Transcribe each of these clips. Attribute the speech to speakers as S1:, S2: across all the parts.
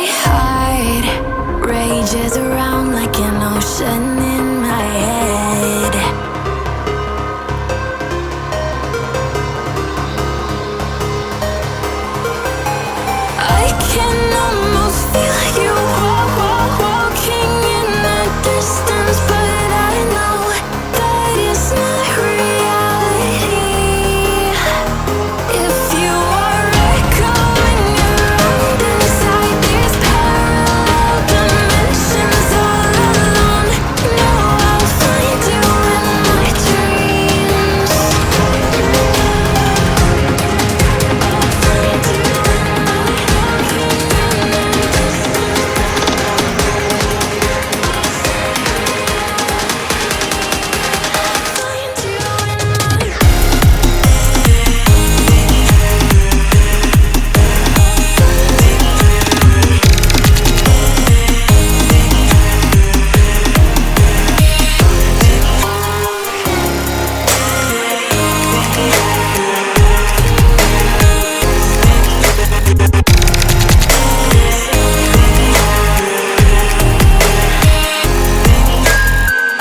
S1: heart rages around like an ocean in my head. I can almost feel you walking in the distance, but I know that it's not reality. If you are echoing around inside these parallel dimensions all alone, know I'll find you in my dreams. I'll find you in my walking in the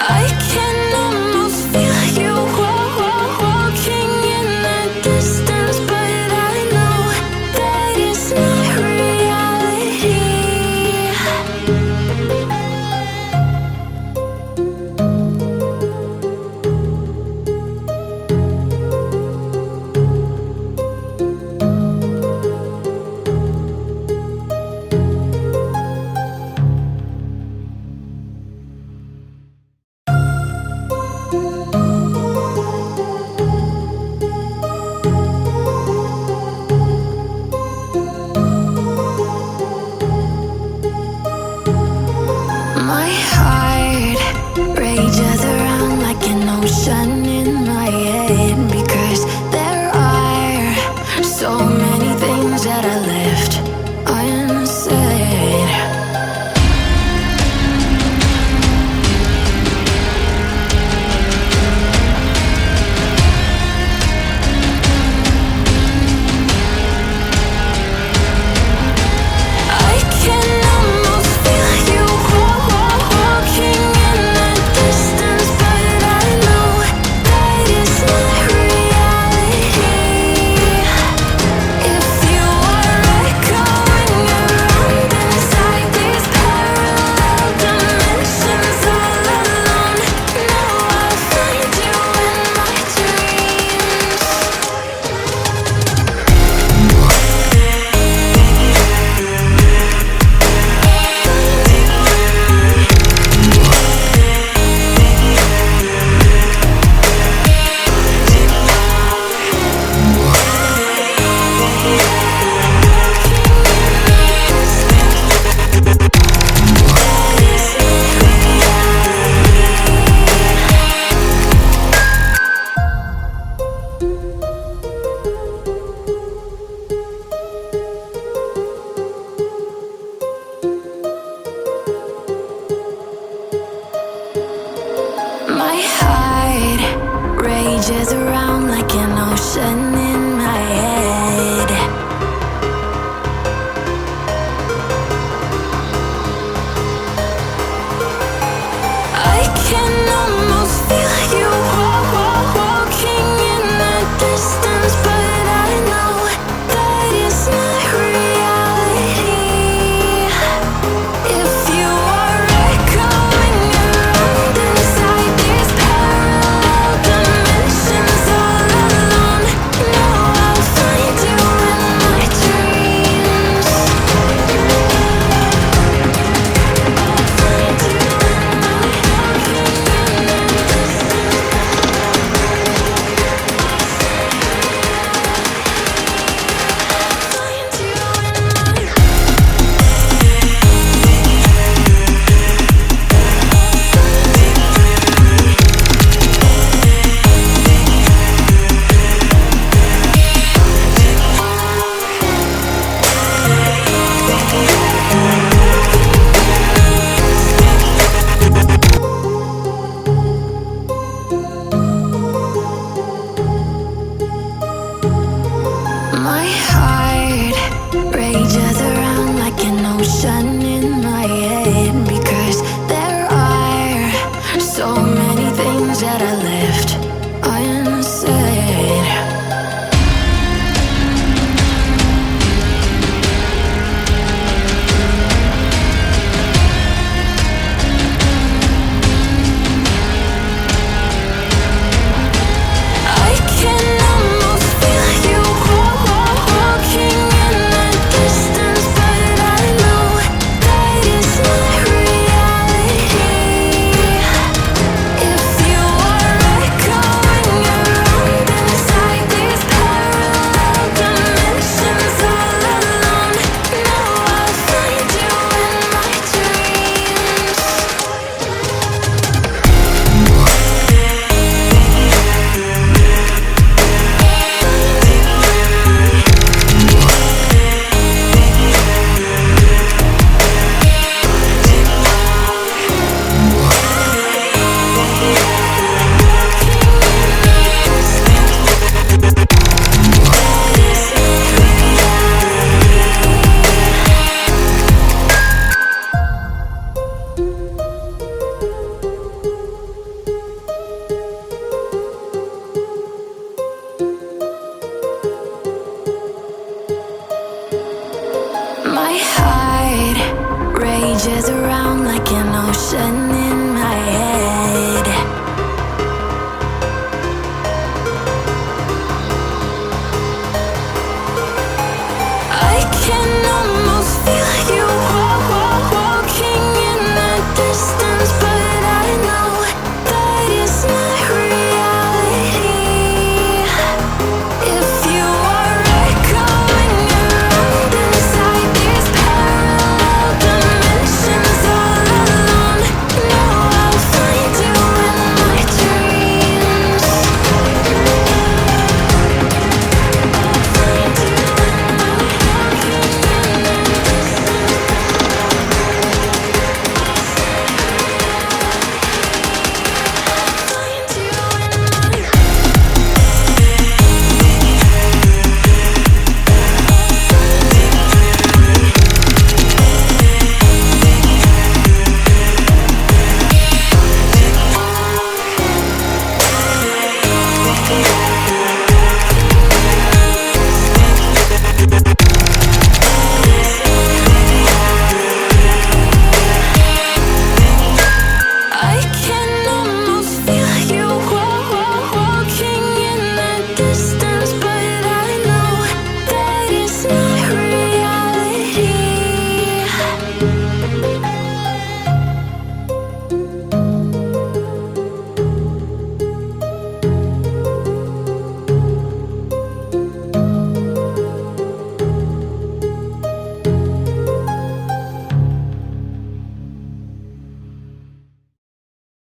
S1: I can almost feel you walking in the distance, but I know that it's not reality. My heart rages around like an ocean in my head, because there are so many things that I left unsaid. I can almost feel you walking in the distance, but I know that it's not reality. If you are echoing around inside these parallel dimensions all alone, know I'll find you in my dreams. My heart rages around like an ocean in my head. I can almost feel you walking in the distance, but I know that it's not reality. If you are echoing around inside these parallel dimensions all alone, know I'll find you in my dreams. I'll find you in my walking in the My heart rages around like an ocean My heart rages around like an ocean